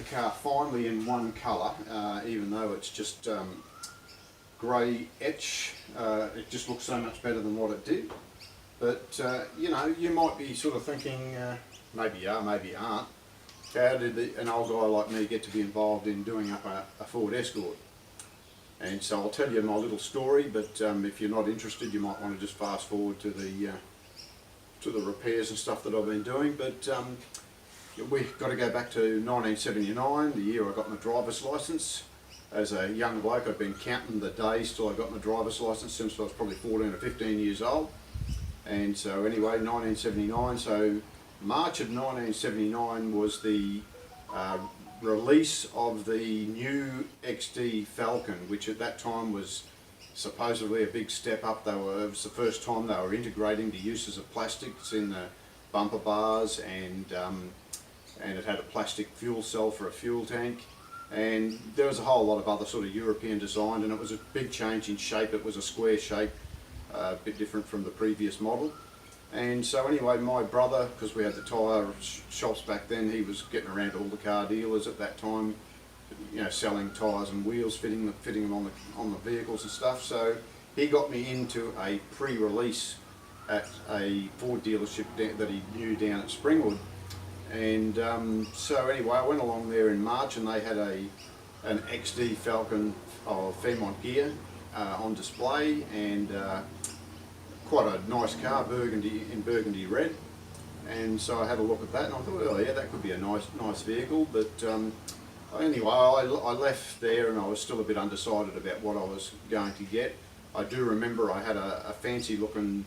car finally in one colour, even though it's just grey etch. It just looks so much better than what it did. But you know, you might be sort of thinking, maybe you are, maybe you aren't, how did an old guy like me get to be involved in doing up a Ford Escort? And so I'll tell you my little story, but if you're not interested, you might want to just fast forward to the repairs and stuff that I've been doing. But we've got to go back to 1979, the year I got my driver's licence. As a young bloke, I'd been counting the days till I got my driver's licence since I was probably 14 or 15 years old. And so anyway, 1979, so March of 1979 was the release of the new XD Falcon, which at that time was supposedly a big step up. It was the first time they were integrating the uses of plastics in the bumper bars, and it had a plastic fuel cell for a fuel tank, and there was a whole lot of other sort of European design, and it was a big change in shape. It was a square shape, a bit different from the previous model. And so anyway, my brother, because we had the tyre shops back then, he was getting around to all the car dealers at that time, you know, selling tyres and wheels, fitting them on the vehicles and stuff. So he got me into a pre-release at a Ford dealership that he knew down at Springwood. And so anyway, I went along there in March, and they had an XD Falcon of Fairmont gear on display, and quite a nice car, in burgundy red. And so I had a look at that, and I thought, oh yeah, that could be a nice vehicle. But anyway, I left there, and I was still a bit undecided about what I was going to get. I do remember I had a fancy looking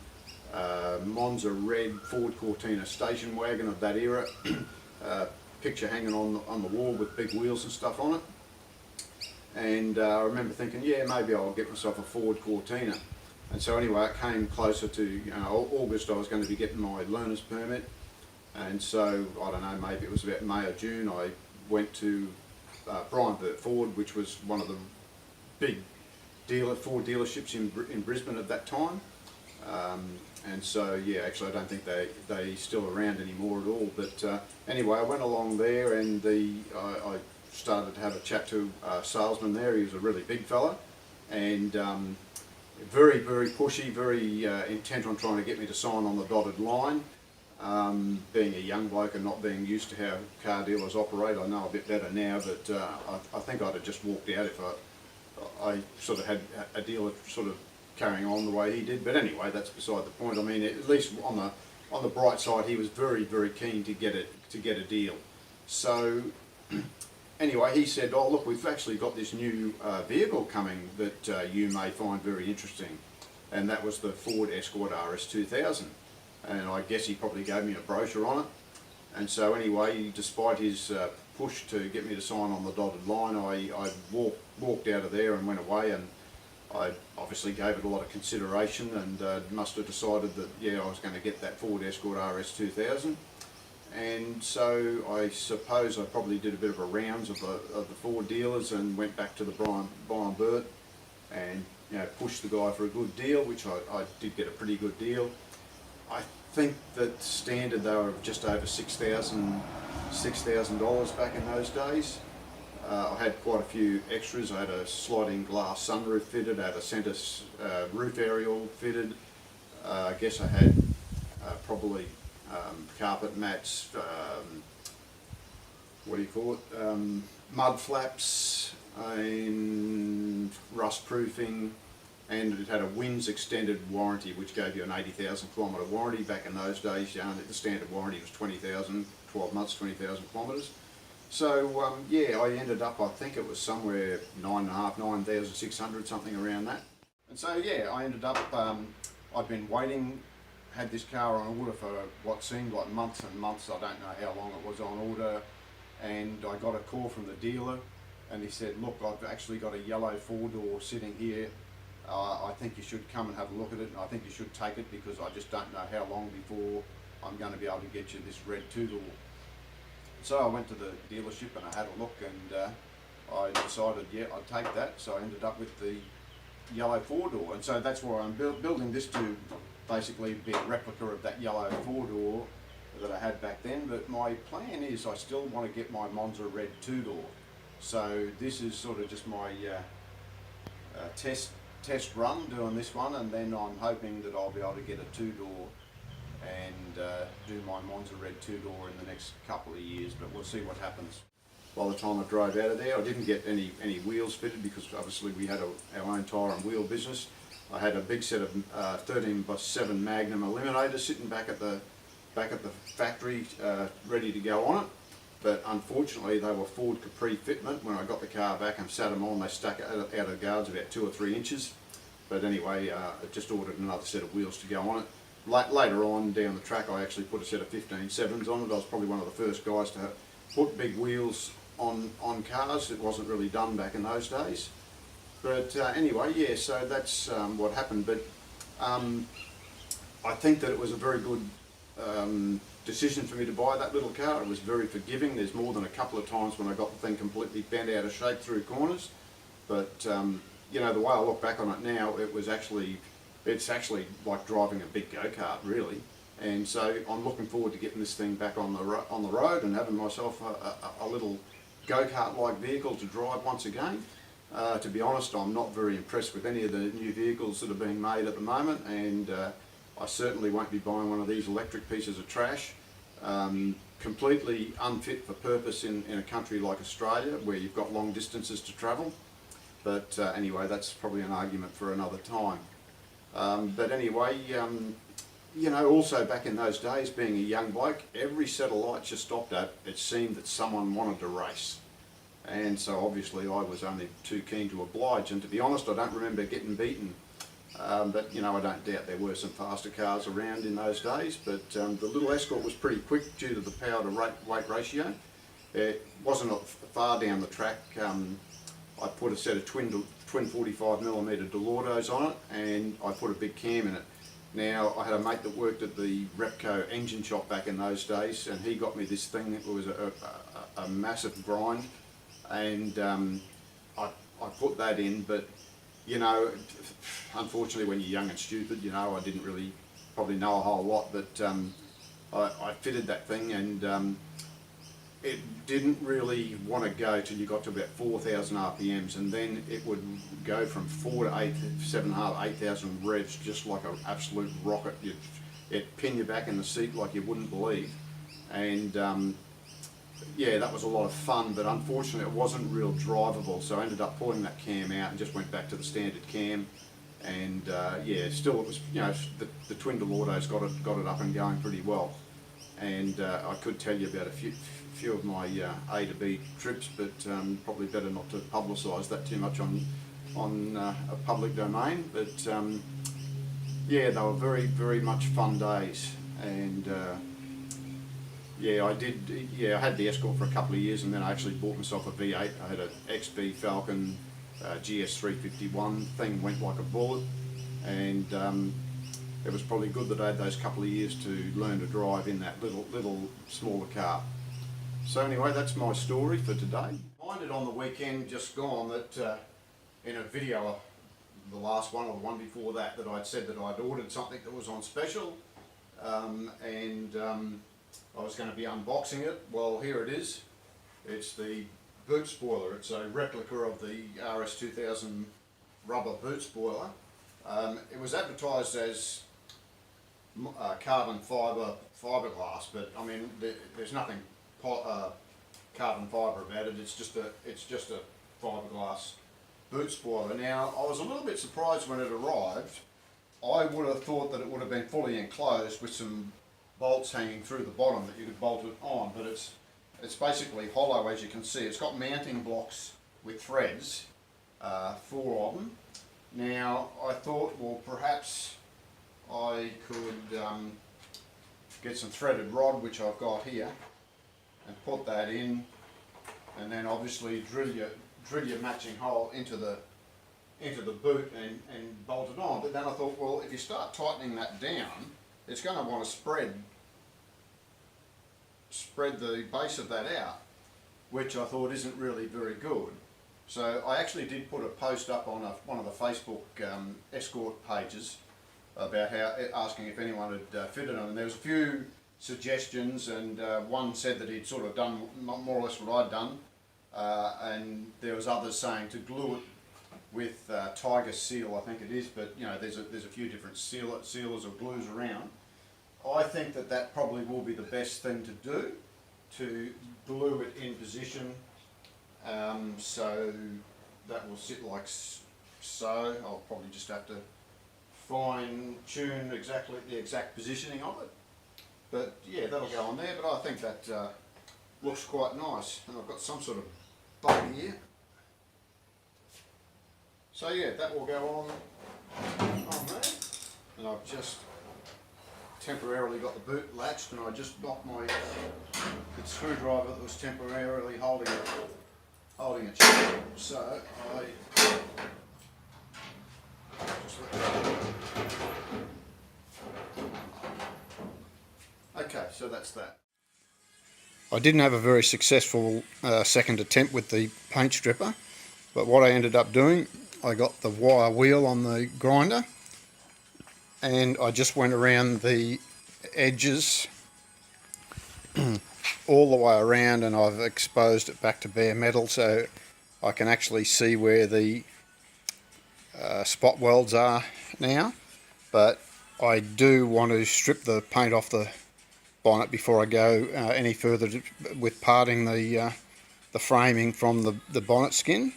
Monza red Ford Cortina station wagon of that era, picture hanging on the wall with big wheels and stuff on it. And I remember thinking, yeah, maybe I'll get myself a Ford Cortina. And so anyway, it came closer to August. I was going to be getting my learner's permit, and so I don't know, maybe it was about May or June. I went to Brian Burt Ford, which was one of the big Ford dealerships in Brisbane at that time. And so yeah, actually I don't think they still around anymore at all. But anyway, I went along there, and I started to have a chat to a salesman there. He was a really big fella, and very, very pushy, very intent on trying to get me to sign on the dotted line. Being a young bloke and not being used to how car dealers operate, I know a bit better now, but I think I'd have just walked out if I sort of had a dealer sort of carrying on the way he did. But anyway, that's beside the point. I mean, at least on the bright side, he was very, very keen to get a deal. So anyway, he said, oh look, we've actually got this new vehicle coming that you may find very interesting. And that was the Ford Escort RS 2000. And I guess he probably gave me a brochure on it. And so anyway, despite his push to get me to sign on the dotted line, I walked out of there and went away, and I obviously gave it a lot of consideration, and must have decided that, yeah, I was going to get that Ford Escort RS 2000. And so I suppose I probably did a bit of a rounds of the Ford dealers, and went back to the Brian Burt and pushed the guy for a good deal, which I did get a pretty good deal. I think that standard they were just over $6,000 back in those days. I had quite a few extras. I had a sliding glass sunroof fitted, I had a centre roof aerial fitted. I guess I had probably carpet mats, what do you call it, mud flaps, and rust proofing, and it had a WINS extended warranty, which gave you an 80,000 kilometre warranty. Back in those days, the standard warranty was 20,000, 12 months, 20,000 kilometres. So yeah, I ended up, I think it was somewhere 9,600, something around that. And so yeah, I ended up, I'd been waiting, had this car on order for what seemed like months and months. I don't know how long it was on order, and I got a call from the dealer, and he said, look, I've actually got a yellow four-door sitting here. I think you should come and have a look at it, and I think you should take it, because I just don't know how long before I'm going to be able to get you this red two-door. So I went to the dealership and I had a look, and I decided, yeah, I'd take that. So I ended up with the yellow four-door, and so that's why I'm building this to basically be a replica of that yellow four-door that I had back then, but my plan is I still want to get my Monza Red 2-door. So this is sort of just my test run doing this one, and then I'm hoping that I'll be able to get a 2-door and do my Monza Red 2-door in the next couple of years, but we'll see what happens. By the time I drove out of there, I didn't get any wheels fitted because obviously we had our own tyre and wheel business. I had a big set of 13x7 Magnum Eliminators sitting back at the factory ready to go on it, but unfortunately they were Ford Capri fitment. When I got the car back and sat them on, they stuck out of guards about 2 or 3 inches. But anyway, I just ordered another set of wheels to go on it. Later on down the track I actually put a set of 15.7s on it. I was probably one of the first guys to put big wheels on cars. It wasn't really done back in those days. But anyway, yeah, so that's what happened. But I think that it was a very good decision for me to buy that little car. It was very forgiving. There's more than a couple of times when I got the thing completely bent out of shape through corners. But you know, the way I look back on it now, it's actually like driving a big go-kart, really. And so I'm looking forward to getting this thing back on the road and having myself a little go-kart-like vehicle to drive once again. To be honest, I'm not very impressed with any of the new vehicles that are being made at the moment, and I certainly won't be buying one of these electric pieces of trash. Completely unfit for purpose in a country like Australia, where you've got long distances to travel. But anyway, that's probably an argument for another time. But anyway, you know, also back in those days, being a young bloke, every set of lights you stopped at, it seemed that someone wanted to race. And so obviously I was only too keen to oblige, and to be honest, I don't remember getting beaten. But you know, I don't doubt there were some faster cars around in those days, but the little Escort was pretty quick due to the power to weight ratio. It wasn't far down the track. I put a set of twin 45mm Delordos on it, and I put a big cam in it. Now, I had a mate that worked at the Repco engine shop back in those days, and he got me this thing. It was a massive grind, and I put that in, but you know, unfortunately when you're young and stupid, you know, I didn't really probably know a whole lot, but I fitted that thing, and it didn't really want to go till you got to about 4,000 RPMs, and then it would go from 4 to 8, 7.5, 8,000 revs, just like an absolute rocket. It'd pin you back in the seat like you wouldn't believe. And yeah, that was a lot of fun, but unfortunately it wasn't real drivable, so I ended up pulling that cam out and just went back to the standard cam. And yeah, still it was, you know, the twin Delordos got it up and going pretty well. And I could tell you about a few of my A to B trips, but probably better not to publicise that too much on a public domain. But yeah, they were very, very much fun days. And yeah, I had the Escort for a couple of years, and then I actually bought myself a V8. I had an XB Falcon GS351. Thing went like a bullet, and it was probably good that I had those couple of years to learn to drive in that little smaller car. So anyway, that's my story for today. I minded on the weekend just gone that in a video, the last one or the one before that, that I'd said that I'd ordered something that was on special, and I was going to be unboxing it. Well, here it is. It's the boot spoiler. It's a replica of the RS2000 rubber boot spoiler. It was advertised as carbon fiberglass, but I mean, there's nothing carbon fibre about it. It's just a fiberglass boot spoiler. Now, I was a little bit surprised when it arrived. I would have thought that it would have been fully enclosed with some bolts hanging through the bottom that you could bolt it on, but it's basically hollow, as you can see. It's got mounting blocks with threads, 4 of them. Now, I thought, well, perhaps I could get some threaded rod, which I've got here, and put that in, and then obviously drill your matching hole into the boot and bolt it on. But then I thought, well, if you start tightening that down, it's going to want to spread the base of that out, which I thought isn't really very good. So I actually did put a post up on one of the Facebook Escort pages about asking if anyone had fitted them, and there was a few suggestions, and one said that he'd sort of done more or less what I'd done, and there was others saying to glue it with tiger seal, I think it is, but you know, there's a few different sealers or glues around. I think that probably will be the best thing to do, to glue it in position, so that will sit like so. I'll probably just have to fine tune exactly the exact positioning of it, but yeah, that'll go on there. But I think that looks quite nice, and I've got some sort of bolt here, so yeah, that will go on there. And I've just temporarily got the boot latched, and I just knocked my screwdriver that was temporarily holding it shut. So I just let that go. Okay, so that's that. I didn't have a very successful second attempt with the paint stripper, but what I ended up doing, I got the wire wheel on the grinder, and I just went around the edges all the way around, and I've exposed it back to bare metal so I can actually see where the spot welds are now. But I do want to strip the paint off the bonnet before I go any further with parting the framing from the bonnet skin.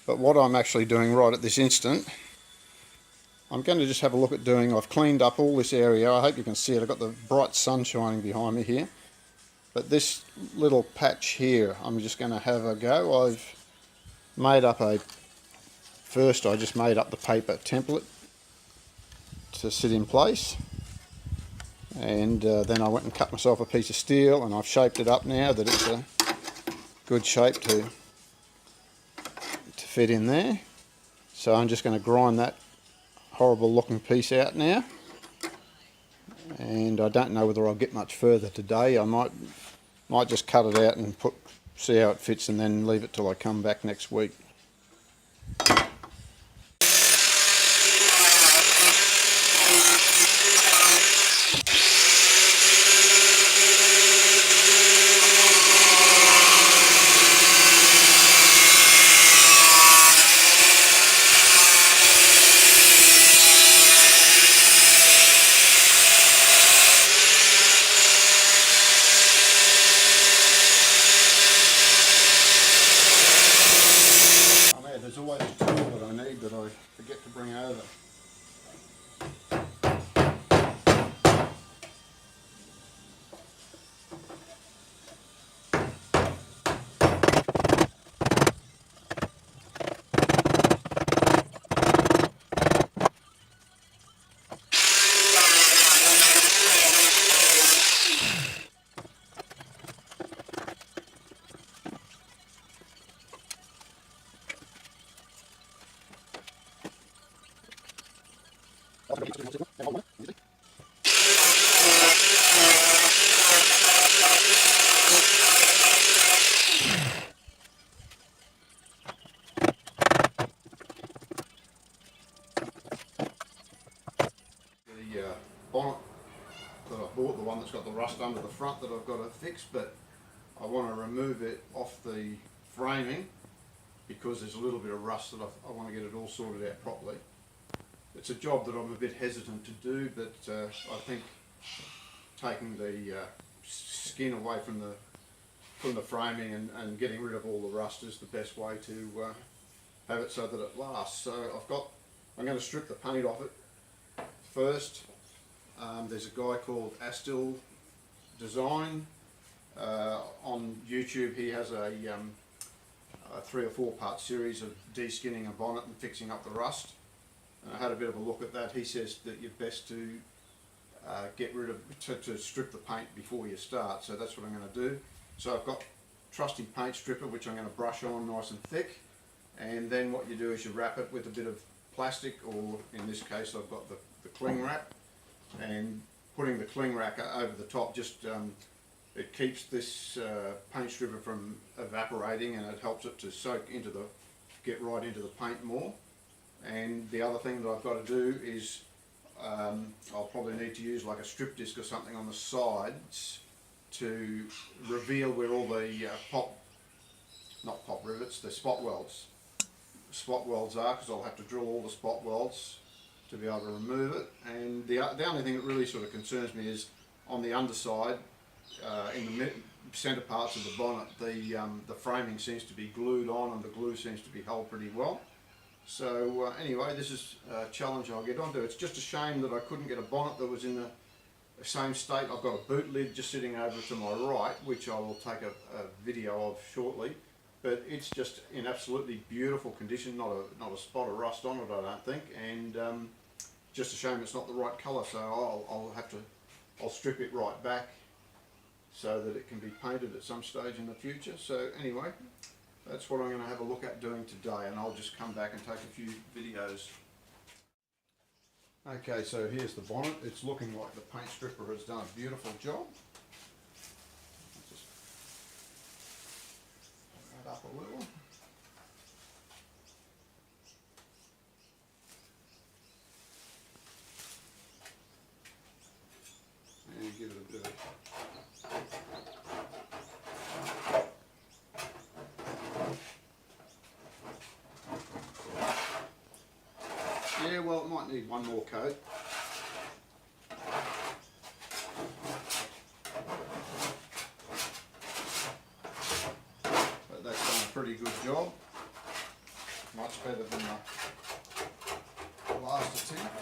But what I'm actually doing right at this instant, I'm going to just have a look at doing, I've cleaned up all this area. I hope you can see it. I've got the bright sun shining behind me here. But this little patch here, I'm just going to have a go. I've made up first I just made up the paper template to sit in place. And then I went and cut myself a piece of steel, and I've shaped it up now that it's a good shape to fit in there. So I'm just going to grind that horrible looking piece out now, and I don't know whether I'll get much further today. I might just cut it out and see how it fits, and then leave it till I come back next week. There's always a tool that I need that I forget to bring over. The bonnet that I bought, the one that's got the rust under the front that I've got to fix, but I want to remove it off the framing because there's a little bit of rust that I want to get it all sorted out properly. It's a job that I'm a bit hesitant to do, but I think taking the skin away from the framing and getting rid of all the rust is the best way to have it so that it lasts. So I'm going to strip the paint off it first. There's a guy called Astil Design on YouTube. He has a 3 or 4 part series of deskinning a bonnet and fixing up the rust. And I had a bit of a look at that. He says that you're best to get rid of, to strip the paint before you start. So that's what I'm going to do. So I've got trusty paint stripper, which I'm going to brush on nice and thick. And then what you do is you wrap it with a bit of plastic, or in this case I've got the cling wrap, and putting the cling wrap over the top just it keeps this paint stripper from evaporating, and it helps it to soak into get right into the paint more. And the other thing that I've got to do is I'll probably need to use like a strip disc or something on the sides to reveal where all the not pop rivets, the spot welds are, because I'll have to drill all the spot welds to be able to remove it. And the only thing that really sort of concerns me is on the underside, in the centre parts of the bonnet, the framing seems to be glued on, and the glue seems to be held pretty well. So anyway, this is a challenge I'll get onto. It's just a shame that I couldn't get a bonnet that was in the same state. I've got a boot lid just sitting over to my right, which I will take a video of shortly. But it's just in absolutely beautiful condition, not a spot of rust on it, I don't think, and just a shame it's not the right colour. So I'll strip it right back so that it can be painted at some stage in the future. So anyway, that's what I'm going to have a look at doing today, and I'll just come back and take a few videos. Okay, so here's the bonnet. It's looking like the paint stripper has done a beautiful job. Just put that up a little. And give it a bit of yeah, well, it might need one more coat. But that's done a pretty good job. Much better than the last attempt.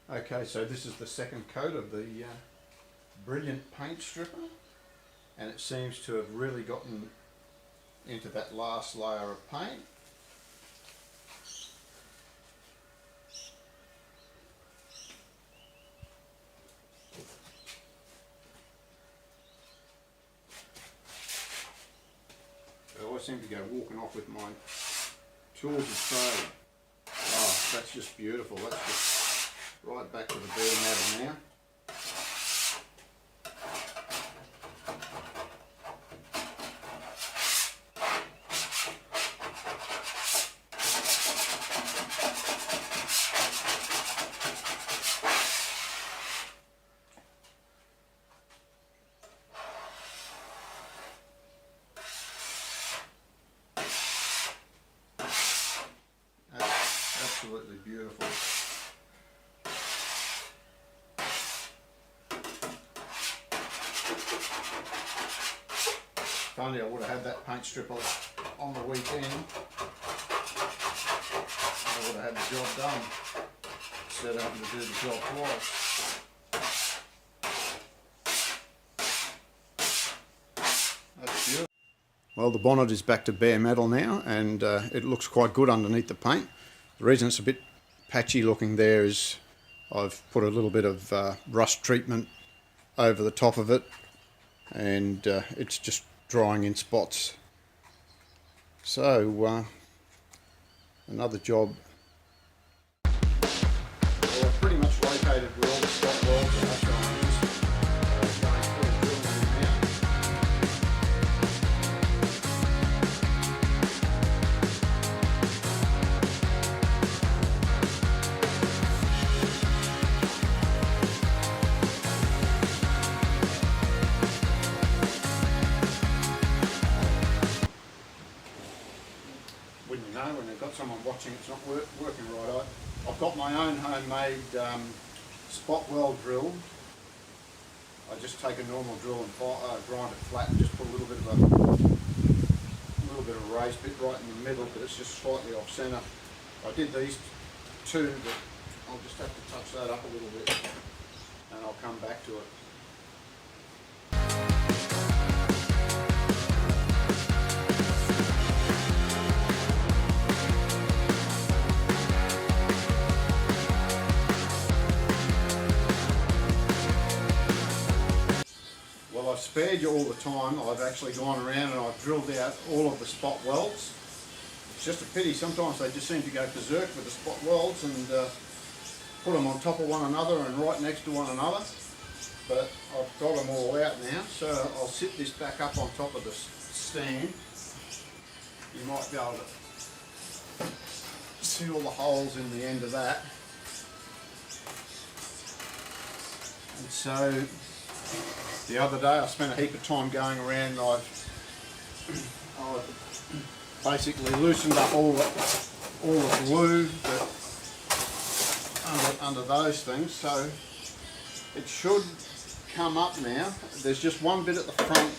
Okay, so this is the second coat of the brilliant paint stripper, and it seems to have really gotten into that last layer of paint. I always seem to go walking off with my tools of trade. Oh, that's just beautiful. That's just right back to the bare metal now. That's absolutely beautiful. If only I would have had that paint stripper on the weekend, I would have had the job done instead of having to do the job twice. That's beautiful. Well, the bonnet is back to bare metal now, and it looks quite good underneath the paint. The reason it's a bit patchy looking there is I've put a little bit of rust treatment over the top of it, and it's just drying in spots. So another job. Well, I've pretty much located where all the spot welds are, so I'm just going through and drilling them out. Wouldn't know when they've got someone watching it's not working right. I've got my own homemade spot weld drill. I just take a normal drill and grind it flat and just put a little bit of raised bit right in the middle, but it's just slightly off centre. I did these two that I'll just have to touch that up a little bit and I'll come back to it. Well, I've spared you all the time. I've actually gone around and I've drilled out all of the spot welds. It's just a pity sometimes they just seem to go berserk with the spot welds and put them on top of one another and right next to one another. But I've got them all out now, so I'll sit this back up on top of the stand. You might be able to see all the holes in the end of that. And so the other day I spent a heap of time going around and I've basically loosened up all the glue that under those things, so it should come up now. There's just one bit at the front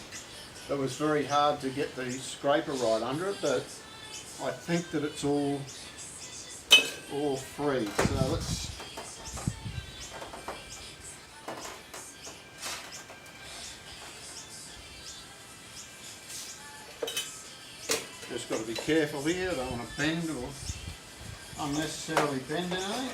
that was very hard to get the scraper right under it, but I think that it's all free. So let's just got to be careful here. I don't want to bend or unnecessarily bend anything.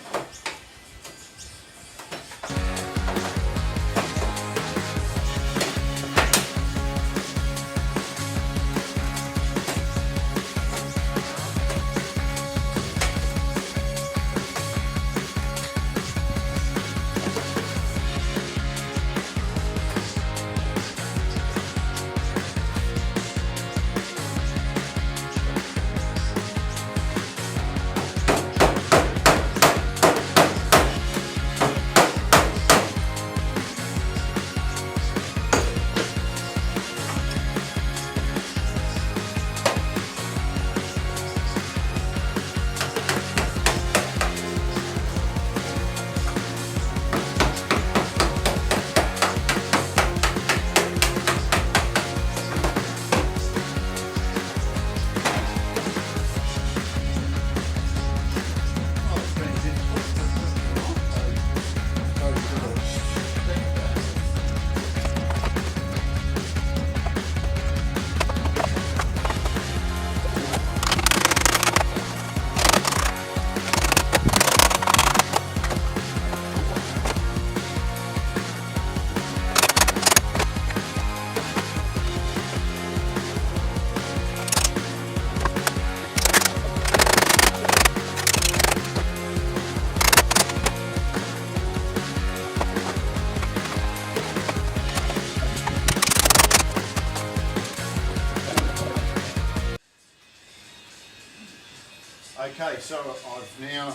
Okay, so I've now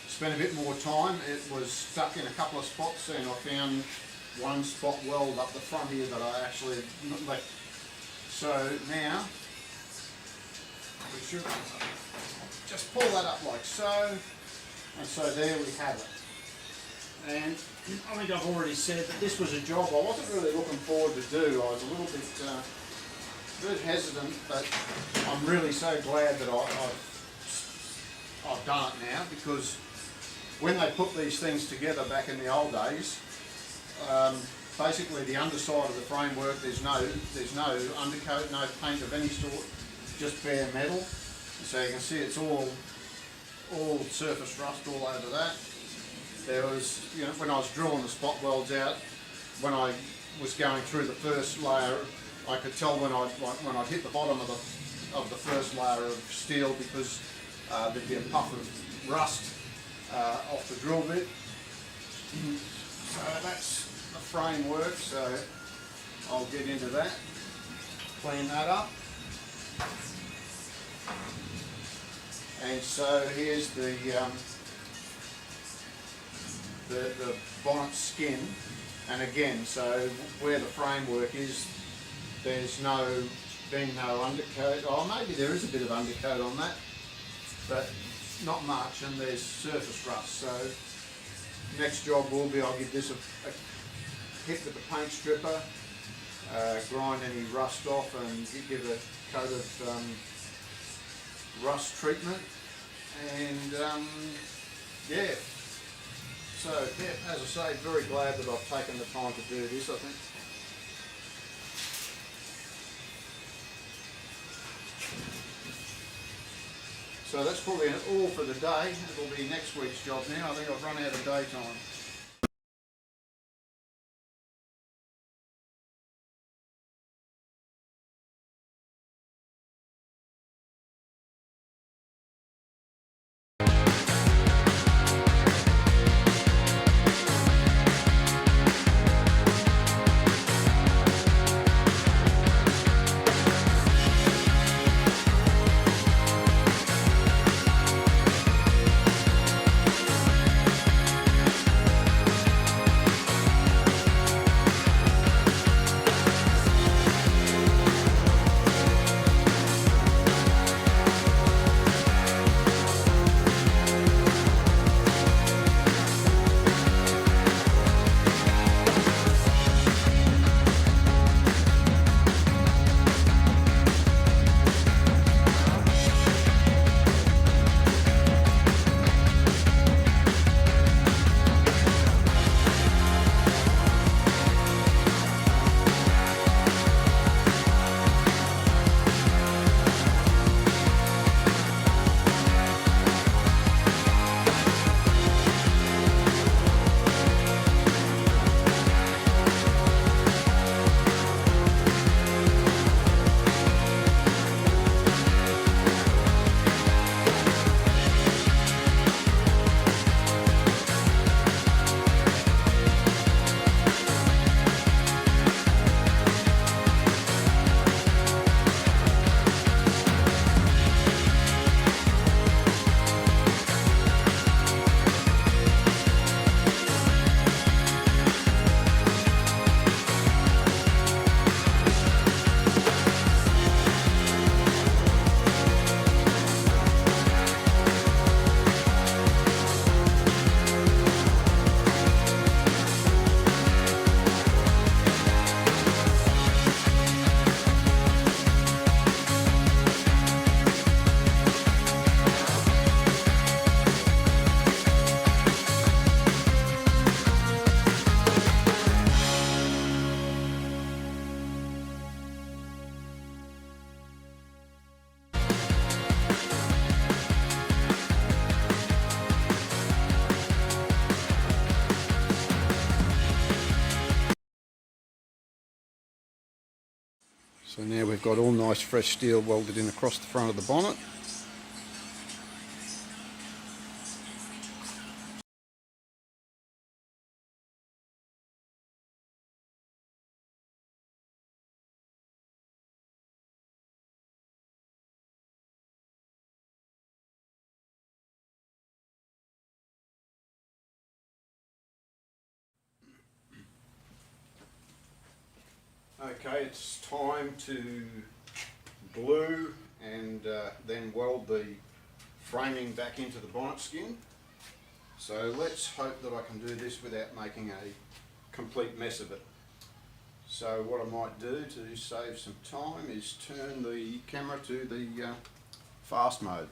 spent a bit more time. It was stuck in a couple of spots and I found one spot weld up the front here that I actually left. So now we should just pull that up like so, and so there we have it. And I think I've already said that this was a job I wasn't really looking forward to do. I was a little bit hesitant, but I'm really so glad that I've done it now, because when they put these things together back in the old days, basically the underside of the framework, there's no undercoat, no paint of any sort, just bare metal. So you can see it's all surface rust all over that. There was, you know, when I was drilling the spot welds out, when I was going through the first layer, I could tell when I'd hit the bottom of the first layer of steel, because there'd be a puff of rust off the drill bit. So that's the framework, so I'll get into that, clean that up. And so here's the bonnet skin, and again, so where the framework is, there's been no undercoat. Oh, maybe there is a bit of undercoat on that, but not much, and there's surface rust. So next job will be, I'll give this a hit with the paint stripper, grind any rust off and give a coat of rust treatment, and yeah, So, yeah, as I say, very glad that I've taken the time to do this, I think. So that's probably all for the day. It'll be next week's job now. I think I've run out of daytime. So now we've got all nice fresh steel welded in across the front of the bonnet. Okay, it's time to glue and then weld the framing back into the bonnet skin. So let's hope that I can do this without making a complete mess of it. So what I might do to save some time is turn the camera to the fast mode.